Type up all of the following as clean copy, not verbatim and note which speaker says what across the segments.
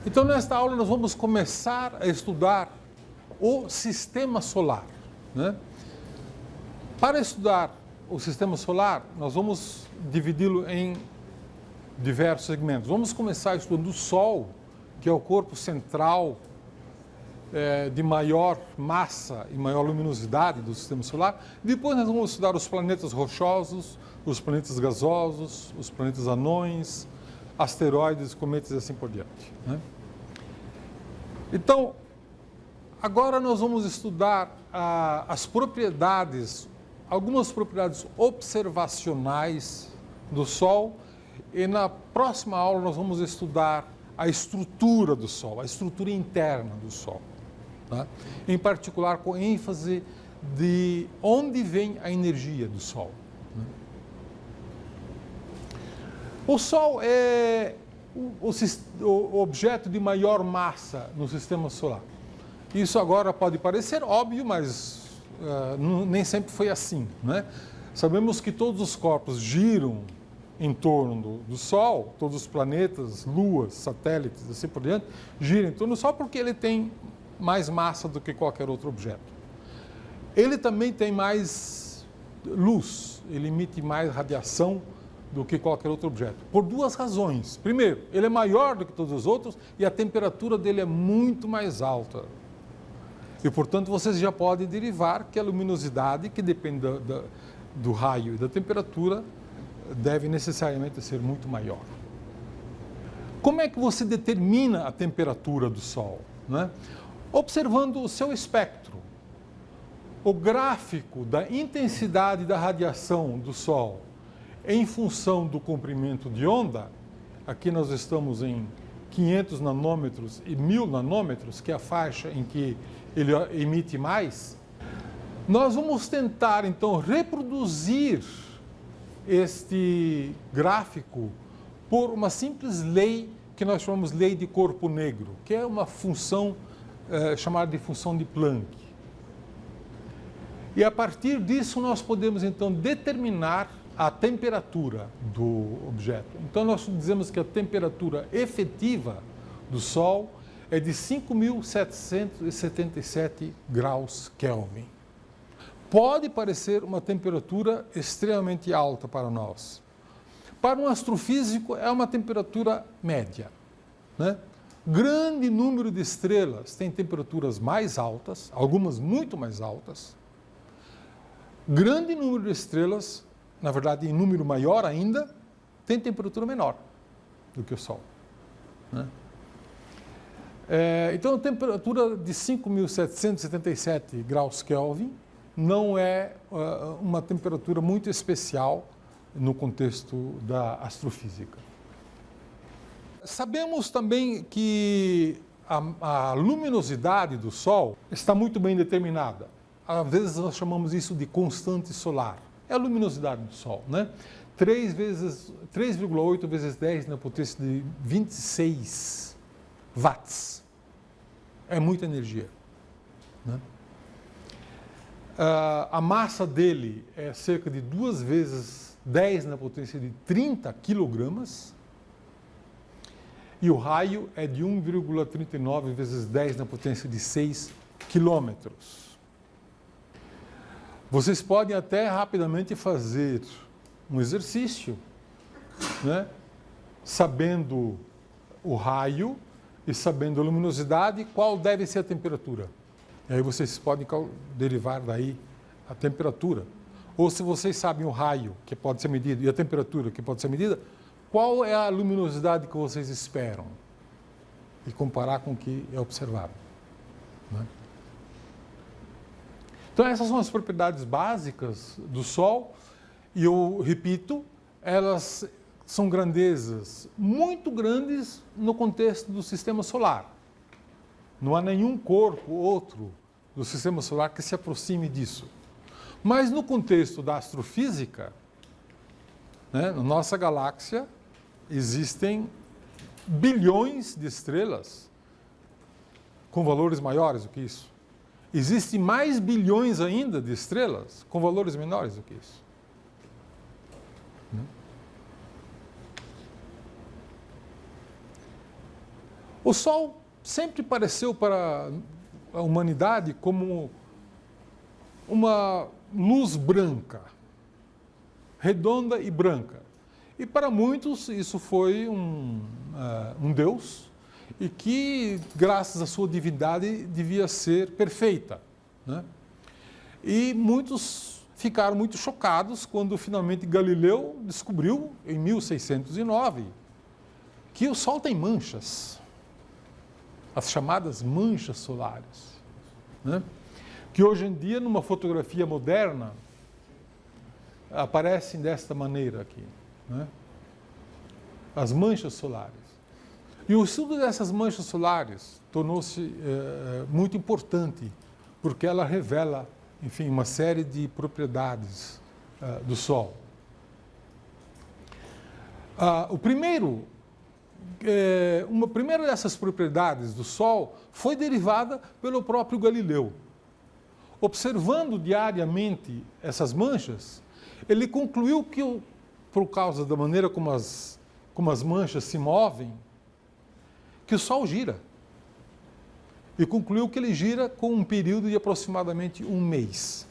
Speaker 1: Então, nesta aula, nós vamos começar a estudar o sistema solar, né? Para estudar o sistema solar, nós vamos dividi-lo em diversos segmentos. Vamos começar estudando o Sol, que é o corpo central de maior massa e maior luminosidade do sistema solar. Depois nós vamos estudar os planetas rochosos, os planetas gasosos, os planetas anões, asteroides, cometas e assim por diante, né? Então, agora nós vamos estudar as propriedades, algumas propriedades observacionais do Sol, e na próxima aula nós vamos estudar a estrutura do Sol, a estrutura interna do Sol, tá? Em particular com ênfase de onde vem a energia do Sol, né? O Sol é o objeto de maior massa no sistema solar. Isso agora pode parecer óbvio, mas nem sempre foi assim, né? Sabemos que todos os corpos giram em torno do Sol, todos os planetas, luas, satélites, assim por diante, giram em torno do Sol porque ele tem mais massa do que qualquer outro objeto. Ele também tem mais luz, ele emite mais radiação do que qualquer outro objeto, por duas razões. Primeiro, ele é maior do que todos os outros e a temperatura dele é muito mais alta. E, portanto, vocês já podem derivar que a luminosidade, que depende do raio e da temperatura, deve necessariamente ser muito maior. Como é que você determina a temperatura do Sol, né? Observando o seu espectro. O gráfico da intensidade da radiação do Sol em função do comprimento de onda, aqui nós estamos em 500 nanômetros e 1000 nanômetros, que é a faixa em que ele emite mais, nós vamos tentar, então, reproduzir este gráfico por uma simples lei que nós chamamos lei de corpo negro, que é uma função chamada de função de Planck. E a partir disso nós podemos, então, determinar a temperatura do objeto. Então, nós dizemos que a temperatura efetiva do Sol é de 5.777 graus Kelvin. Pode parecer uma temperatura extremamente alta para nós. Para um astrofísico, é uma temperatura média, né? Grande número de estrelas tem temperaturas mais altas, algumas muito mais altas. Grande número de estrelas, na verdade, em número maior ainda, tem temperatura menor do que o Sol, né? Então, a temperatura de 5.777 graus Kelvin não é uma temperatura muito especial no contexto da astrofísica. Sabemos também que a luminosidade do Sol está muito bem determinada. Às vezes nós chamamos isso de constante solar. É a luminosidade do Sol, né? 3,8 vezes 10 na potência de 26 watts. É muita energia, né? A massa dele é cerca de 2 vezes 10 na potência de 30 quilogramas. E o raio é de 1,39 vezes 10 na potência de 6 quilômetros. Vocês podem até rapidamente fazer um exercício, né? Sabendo o raio e sabendo a luminosidade, qual deve ser a temperatura. E aí vocês podem derivar daí a temperatura. Ou se vocês sabem o raio que pode ser medido e a temperatura que pode ser medida, qual é a luminosidade que vocês esperam? E comparar com o que é observado, né? Então, essas são as propriedades básicas do Sol, e eu repito, elas são grandezas muito grandes no contexto do Sistema Solar. Não há nenhum corpo outro do Sistema Solar que se aproxime disso. Mas no contexto da astrofísica, né, na nossa galáxia, existem bilhões de estrelas com valores maiores do que isso. Existem mais bilhões ainda de estrelas com valores menores do que isso. O Sol sempre pareceu para a humanidade como uma luz branca, redonda e branca. E para muitos isso foi um Deus e que, graças à sua divindade, devia ser perfeita, né? E muitos ficaram muito chocados quando finalmente Galileu descobriu, em 1609, que o Sol tem manchas, as chamadas manchas solares, né? Que hoje em dia, numa fotografia moderna, aparecem desta maneira aqui, né? As manchas solares. E o estudo dessas manchas solares tornou-se muito importante, porque ela revela, enfim, uma série de propriedades do Sol. Uma primeira dessas propriedades do Sol foi derivada pelo próprio Galileu. Observando diariamente essas manchas, ele concluiu que, por causa da maneira como as manchas se movem, que o Sol gira. E concluiu que ele gira com um período de aproximadamente um mês.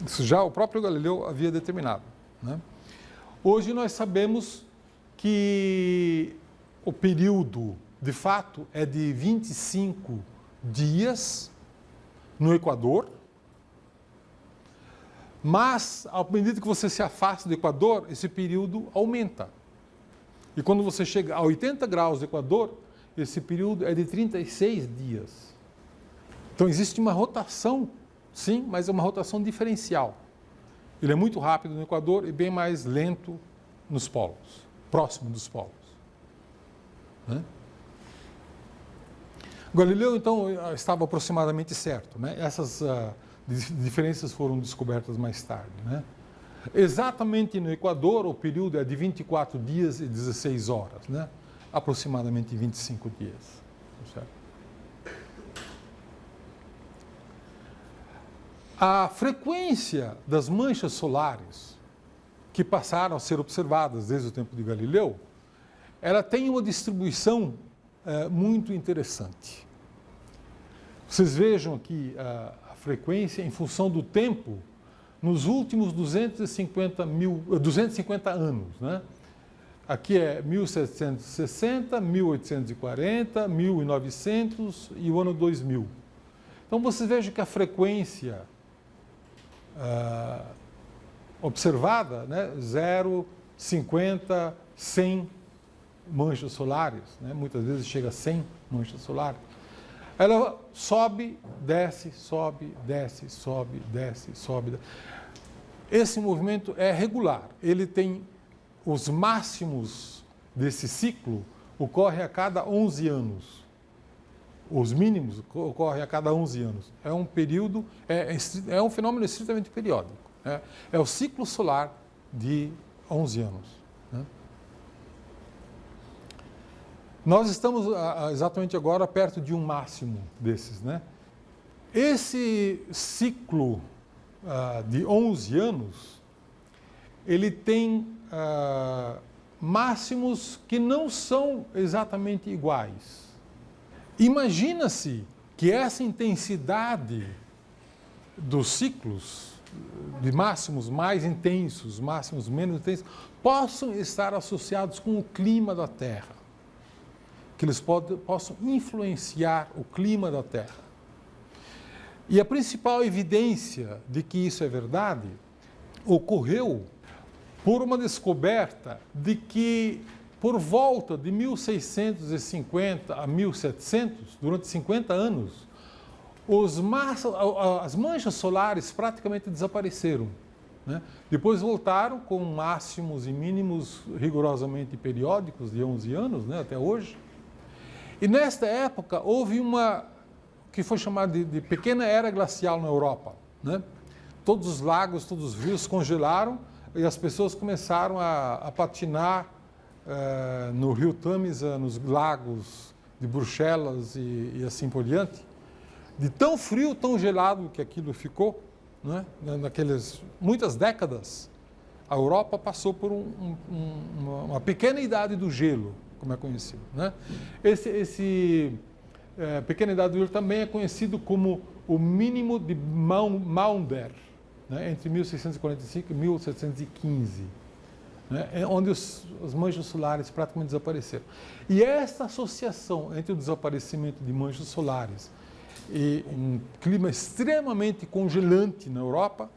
Speaker 1: Isso já o próprio Galileu havia determinado, né? Hoje nós sabemos que o período, de fato, é de 25 dias no Equador, mas, à medida que você se afasta do Equador, esse período aumenta. E quando você chega a 80 graus do Equador, esse período é de 36 dias. Então, existe uma rotação, sim, mas é uma rotação diferencial. Ele é muito rápido no Equador e bem mais lento nos polos, próximo dos polos, né? Galileu, então, estava aproximadamente certo, né? Essas diferenças foram descobertas mais tarde, né? Exatamente no Equador, o período é de 24 dias e 16 horas, né? Aproximadamente 25 dias. Certo? A frequência das manchas solares que passaram a ser observadas desde o tempo de Galileu, ela tem uma distribuição muito interessante. Vocês vejam aqui a frequência em função do tempo nos últimos 250 anos, né? Aqui é 1760, 1840, 1900 e o ano 2000. Então, vocês vejam que a frequência observada, né, 0, 50, 100 manchas solares, né, muitas vezes chega a 100 manchas solares. Ela sobe, desce, sobe, desce, sobe, desce, sobe. Esse movimento é regular. Ele tem os máximos desse ciclo ocorrem a cada 11 anos. Os mínimos ocorrem a cada 11 anos. É um período, é um fenômeno estritamente periódico, né? É o ciclo solar de 11 anos, né? Nós estamos exatamente agora perto de um máximo desses, né? Esse ciclo de 11 anos, ele tem máximos que não são exatamente iguais. Imagina-se que essa intensidade dos ciclos, de máximos mais intensos, máximos menos intensos, possam estar associados com o clima da Terra, que eles possam influenciar o clima da Terra. E a principal evidência de que isso é verdade ocorreu por uma descoberta de que, por volta de 1650 a 1700, durante 50 anos, as manchas solares praticamente desapareceram, né? Depois voltaram com máximos e mínimos rigorosamente periódicos de 11 anos, né, até hoje. E nesta época houve uma que foi chamada de pequena era glacial na Europa, né? Todos os lagos, todos os rios congelaram e as pessoas começaram a patinar no rio Tamisa, nos lagos de Bruxelas e assim por diante. De tão frio, tão gelado que aquilo ficou, né? Naquelas muitas décadas, a Europa passou por uma pequena idade do gelo, como é conhecido, né? Esse pequena idade do Urano também é conhecido como o mínimo de Maunder, né? Entre 1645 e 1715, né? Onde os manchas solares praticamente desapareceram. E essa associação entre o desaparecimento de manchas solares e um clima extremamente congelante na Europa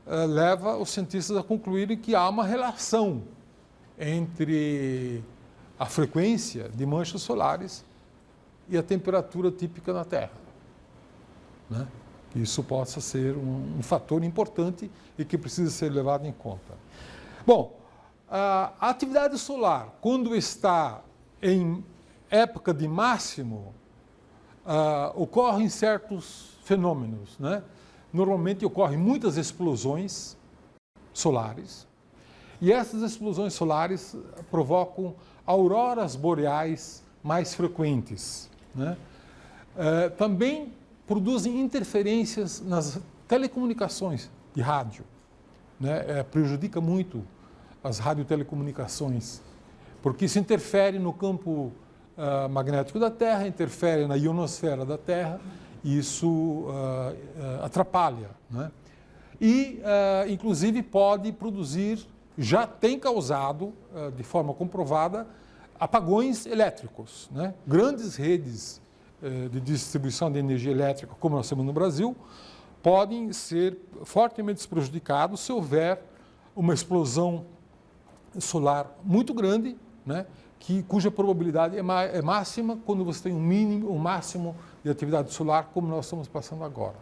Speaker 1: leva os cientistas a concluírem que há uma relação entre a frequência de manchas solares e a temperatura típica na Terra, né? Isso possa ser um fator importante e que precisa ser levado em conta. Bom, a atividade solar, quando está em época de máximo, ocorrem certos fenômenos, né? Normalmente ocorrem muitas explosões solares, e essas explosões solares provocam auroras boreais mais frequentes, né? Também produzem interferências nas telecomunicações de rádio, né? Prejudica muito as radiotelecomunicações, porque isso interfere no campo magnético da Terra, interfere na ionosfera da Terra, e isso atrapalha, né? E, inclusive, pode produzir, já tem causado, de forma comprovada, apagões elétricos, né? Grandes redes de distribuição de energia elétrica, como nós temos no Brasil, podem ser fortemente prejudicados se houver uma explosão solar muito grande, né? Cuja probabilidade é máxima quando você tem um máximo de atividade solar, como nós estamos passando agora,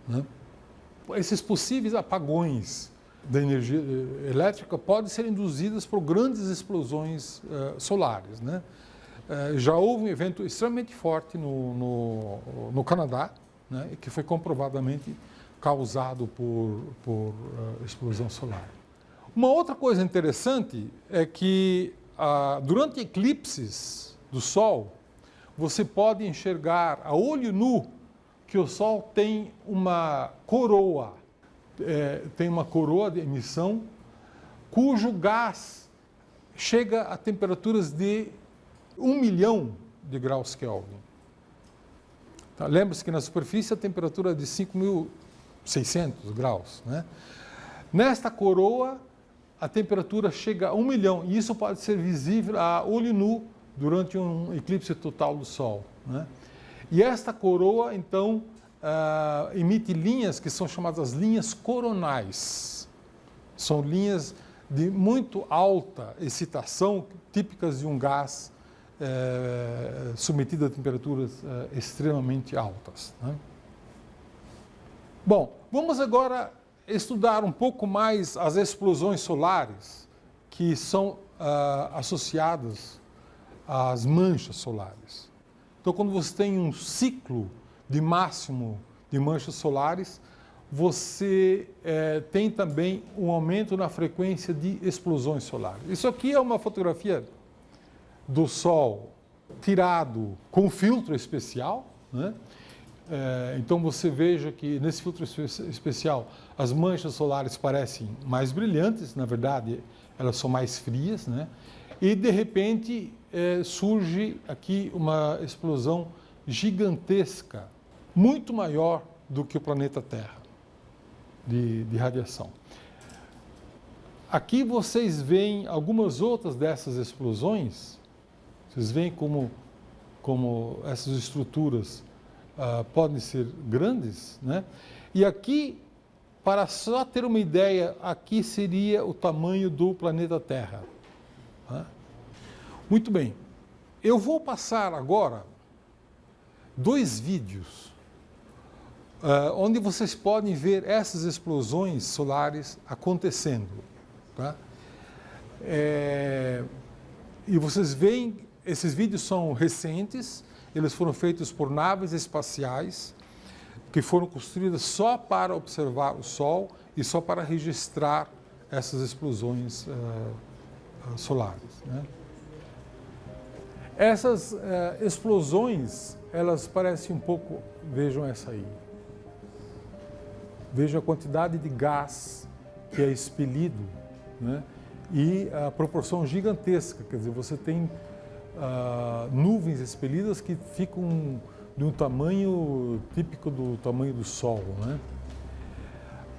Speaker 1: né? Esses possíveis apagões da energia elétrica podem ser induzidos por grandes explosões solares, né? Já houve um evento extremamente forte no Canadá, né? Que foi comprovadamente causado por explosão solar. Uma outra coisa interessante é que durante eclipses do Sol, você pode enxergar a olho nu que o Sol tem uma coroa, de emissão, cujo gás chega a temperaturas de 1 milhão de graus Kelvin. Tá? Lembre-se que na superfície a temperatura é de 5.600 graus, né? Nesta coroa, a temperatura chega a 1 milhão, e isso pode ser visível a olho nu durante um eclipse total do Sol, né? E esta coroa, então, emite linhas que são chamadas linhas coronais. São linhas de muito alta excitação, típicas de um gás submetido a temperaturas extremamente altas, né? Bom, vamos agora estudar um pouco mais as explosões solares que são associadas às manchas solares. Então, quando você tem um ciclo de máximo de manchas solares, você tem também um aumento na frequência de explosões solares. Isso aqui é uma fotografia do Sol tirado com filtro especial, né? Então você veja que nesse filtro especial as manchas solares parecem mais brilhantes, na verdade elas são mais frias, né? E de repente surge aqui uma explosão gigantesca, muito maior do que o planeta Terra, de radiação. Aqui vocês veem algumas outras dessas explosões, vocês veem como essas estruturas podem ser grandes, né? E aqui, para só ter uma ideia, aqui seria o tamanho do planeta Terra, né? Muito bem, eu vou passar agora 2 vídeos onde vocês podem ver essas explosões solares acontecendo, tá? E vocês veem, esses vídeos são recentes, eles foram feitos por naves espaciais que foram construídas só para observar o Sol e só para registrar essas explosões solares, né? Essas explosões, elas parecem um pouco, vejam essa aí. Vejam a quantidade de gás que é expelido, né? E a proporção gigantesca, quer dizer, você tem nuvens expelidas que ficam de um tamanho típico do tamanho do Sol, né?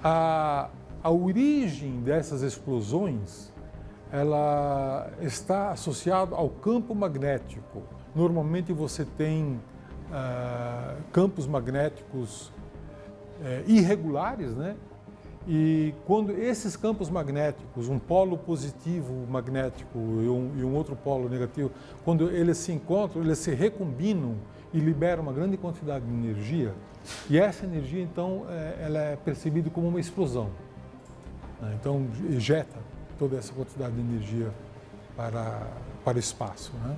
Speaker 1: A origem dessas explosões, ela está associada ao campo magnético. Normalmente você tem campos magnéticos irregulares, né? E quando esses campos magnéticos, um polo positivo magnético e um outro polo negativo, quando eles se encontram, eles se recombinam e liberam uma grande quantidade de energia, e essa energia, então, ela é percebida como uma explosão. Então, ejeta toda essa quantidade de energia para o espaço, né?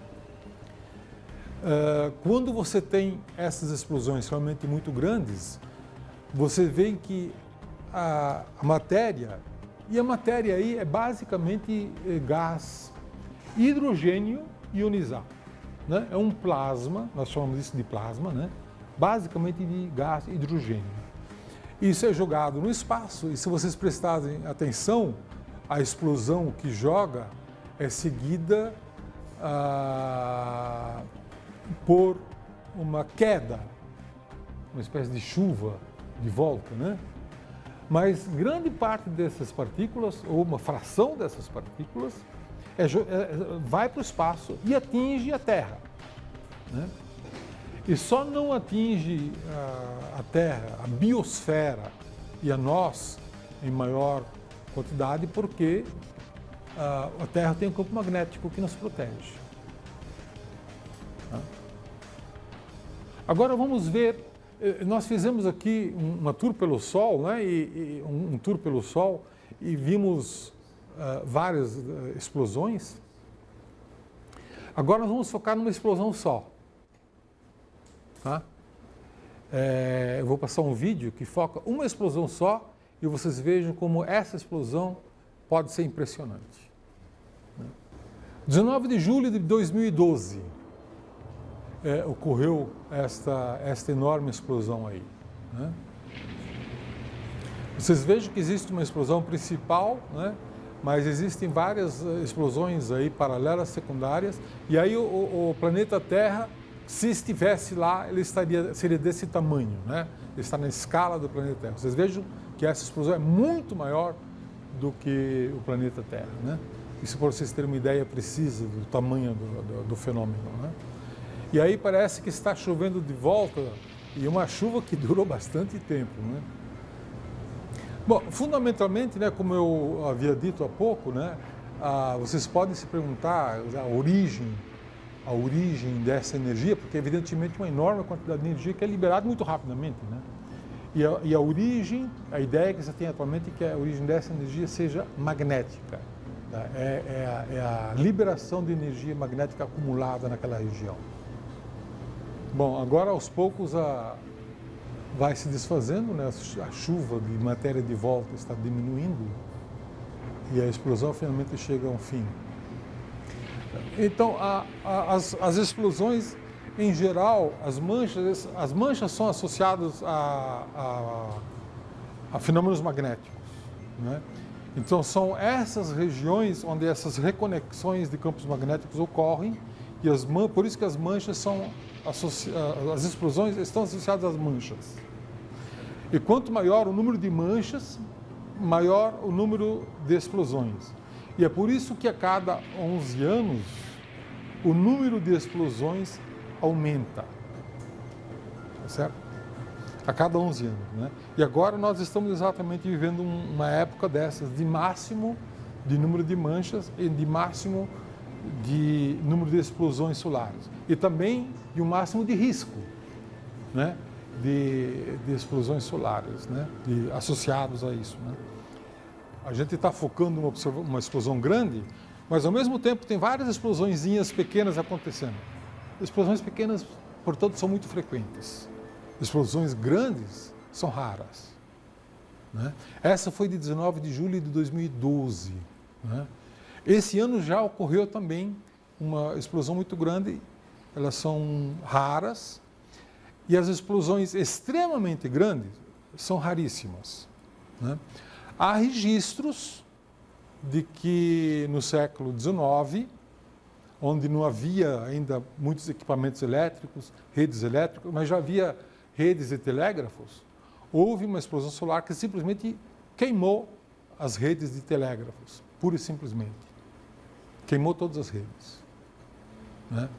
Speaker 1: Quando você tem essas explosões realmente muito grandes, você vê que a matéria, e a matéria aí é basicamente gás hidrogênio ionizado, né? É um plasma, nós chamamos isso de plasma, né? Basicamente de gás hidrogênio. Isso é jogado no espaço e, se vocês prestarem atenção, a explosão que joga é seguida por uma queda, uma espécie de chuva de volta, né? Mas grande parte dessas partículas, ou uma fração dessas partículas, vai para o espaço e atinge a Terra, né? E só não atinge a Terra, a biosfera e a nós em maior quantidade porque a Terra tem um campo magnético que nos protege. Agora vamos ver, nós fizemos aqui uma tour pelo Sol, né? Um tour pelo Sol e vimos várias explosões. Agora nós vamos focar numa explosão só. Tá? Eu vou passar um vídeo que foca uma explosão só e vocês vejam como essa explosão pode ser impressionante. 19 de julho de 2012 ocorreu esta enorme explosão aí, né? Vocês vejam que existe uma explosão principal, né? Mas existem várias explosões aí paralelas, secundárias, e aí o planeta Terra, se estivesse lá, ele seria desse tamanho, né? Ele está na escala do planeta Terra. Vocês vejam que essa explosão é muito maior do que o planeta Terra, né? Isso para vocês terem uma ideia precisa do tamanho do fenômeno, né? E aí parece que está chovendo de volta, e uma chuva que durou bastante tempo, né? Bom, fundamentalmente, né, como eu havia dito há pouco, né, vocês podem se perguntar a origem dessa energia, porque evidentemente uma enorme quantidade de energia que é liberada muito rapidamente, né? E a origem, a ideia que você tem atualmente é que a origem dessa energia seja magnética, tá? É a liberação de energia magnética acumulada naquela região. Bom, agora aos poucos vai se desfazendo, né? A chuva de matéria de volta está diminuindo e a explosão finalmente chega a um fim. Então, as explosões, em geral, as manchas são associadas a fenômenos magnéticos, né? Então, são essas regiões onde essas reconexões de campos magnéticos ocorrem e por isso que as manchas são as explosões estão associadas às manchas. E quanto maior o número de manchas, maior o número de explosões. E é por isso que a cada 11 anos o número de explosões aumenta. Tá certo? A cada 11 anos, né? E agora nós estamos exatamente vivendo uma época dessas de máximo de número de manchas e de máximo de número de explosões solares. E também de um máximo de risco, né? De explosões solares, né? Associados a isso, né? A gente está focando uma explosão grande, mas ao mesmo tempo tem várias explosõezinhas pequenas acontecendo. Explosões pequenas, portanto, são muito frequentes. Explosões grandes são raras, né? Essa foi de 19 de julho de 2012, né? Esse ano já ocorreu também uma explosão muito grande, elas são raras, e as explosões extremamente grandes são raríssimas, né? Há registros de que no século XIX onde não havia ainda muitos equipamentos elétricos, redes elétricas, mas já havia redes de telégrafos, houve uma explosão solar que simplesmente queimou as redes de telégrafos, pura e simplesmente. Queimou todas as redes. Né?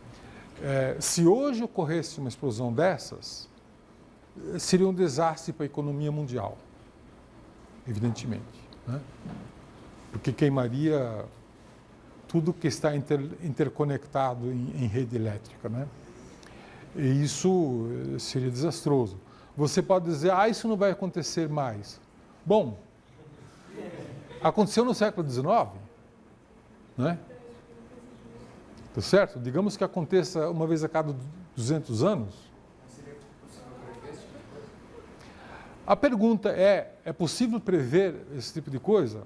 Speaker 1: Se hoje ocorresse uma explosão dessas, seria um desastre para a economia mundial, evidentemente. Né? Porque queimaria tudo que está interconectado em rede elétrica. Né? E isso seria desastroso. Você pode dizer, isso não vai acontecer mais. Bom, aconteceu no século XIX, né? Tá certo? Digamos que aconteça uma vez a cada 200 anos. A pergunta é possível prever esse tipo de coisa?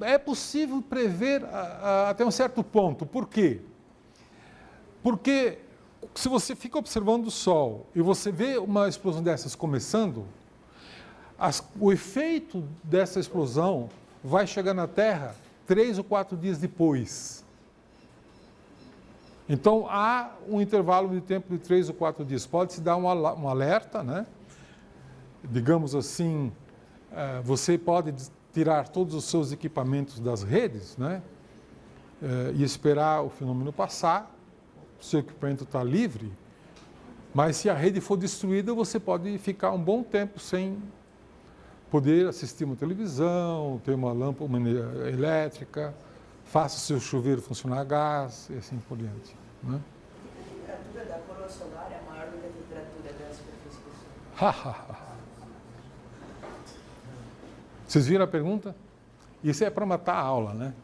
Speaker 1: É possível prever até um certo ponto. Por quê? Porque se você fica observando o Sol e você vê uma explosão dessas começando, o efeito dessa explosão vai chegar na Terra 3 ou 4 dias depois. Então, há um intervalo de tempo de 3 ou 4 dias. Pode-se dar um alerta, né? Digamos assim, você pode tirar todos os seus equipamentos das redes, né? E esperar o fenômeno passar, o seu equipamento está livre, mas se a rede for destruída, você pode ficar um bom tempo sem poder assistir uma televisão, ter uma lâmpada elétrica, faça o seu chuveiro funcionar a gás e assim por diante. Né?
Speaker 2: A temperatura da coroa solar é maior do que a temperatura da superfície do Sol.
Speaker 1: Vocês viram a pergunta? Isso é para matar a aula, né?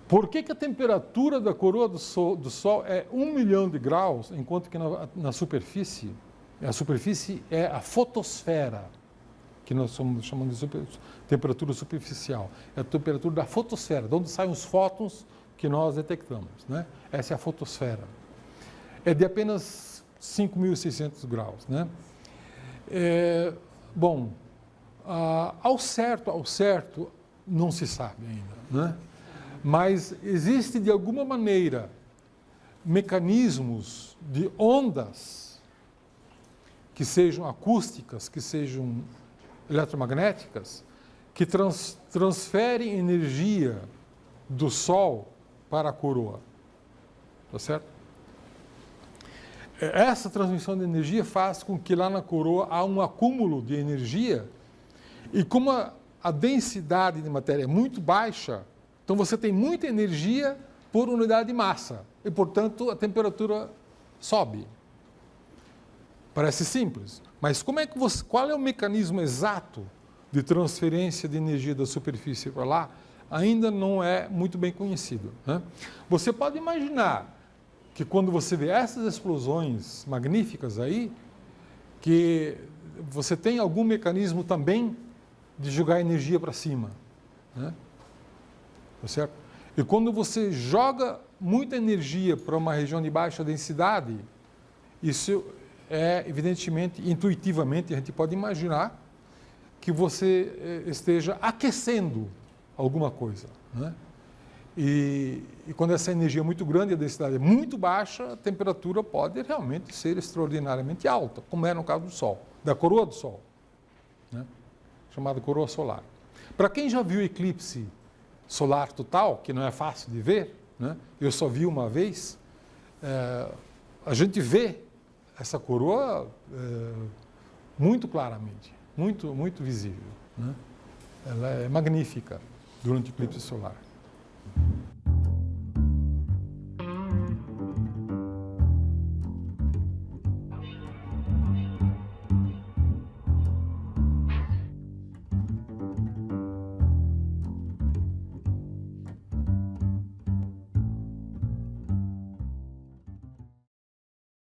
Speaker 1: Por que a temperatura da coroa do Sol é 1 milhão de graus, enquanto que na superfície, a superfície é a fotosfera, que nós chamamos de temperatura superficial. É a temperatura da fotosfera, de onde saem os fótons que nós detectamos. Né? Essa é a fotosfera. É de apenas 5.600 graus. Né? Bom, ao certo, não se sabe ainda. Né? Mas existe, de alguma maneira, mecanismos de ondas que sejam acústicas, que sejam eletromagnéticas, que transferem energia do Sol para a coroa. Tá certo? Essa transmissão de energia faz com que lá na coroa há um acúmulo de energia e como a densidade de matéria é muito baixa, então você tem muita energia por unidade de massa e, portanto, a temperatura sobe. Parece simples, mas qual é o mecanismo exato de transferência de energia da superfície para lá? Ainda não é muito bem conhecido. Né? Você pode imaginar que quando você vê essas explosões magníficas aí, que você tem algum mecanismo também de jogar energia para cima. Né? Tá certo? E quando você joga muita energia para uma região de baixa densidade, isso evidentemente, intuitivamente, a gente pode imaginar que você esteja aquecendo alguma coisa. Né? E quando essa energia é muito grande, a densidade é muito baixa, a temperatura pode realmente ser extraordinariamente alta, como é no caso do Sol, da coroa do Sol, né? Chamada coroa solar. Para quem já viu eclipse solar total, que não é fácil de ver, né? Eu só vi uma vez, a gente vê essa coroa muito claramente, muito visível. Né? Ela é magnífica durante o eclipse solar.